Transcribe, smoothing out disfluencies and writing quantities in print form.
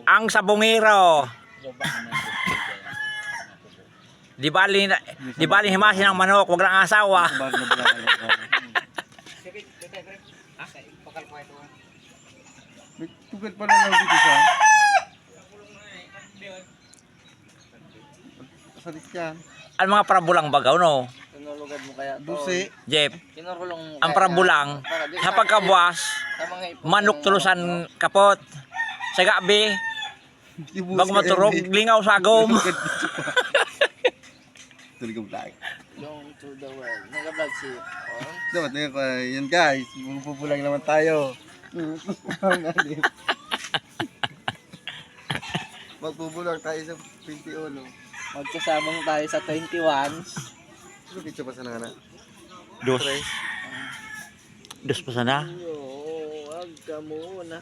Ang sabungero. Di bali himasin ng manok, wag lang asawa. May tugad pala lang dito siya. Kasalit yan. Ang mga parabulang bagaw, no? Tinulugad mo kaya to. Dusi. Jeep, Kinurulong mo ang kaya parabulang, para di sa pagkabuas, sa mga ipon manok ng tulusan manok, no? kapot. Sa gabi, bago maturog, lingaw sagom. Tuligong vlog. Long to the world. Nag-vlog si Orm. Dapat na yun guys. Magpupulang naman tayo. Magpupulang tayo sa 21. Magkasabang tayo sa 21. Ano pizza pa sa nana? Dos. Tres. Dos pa sana. Oo, wag ka muna.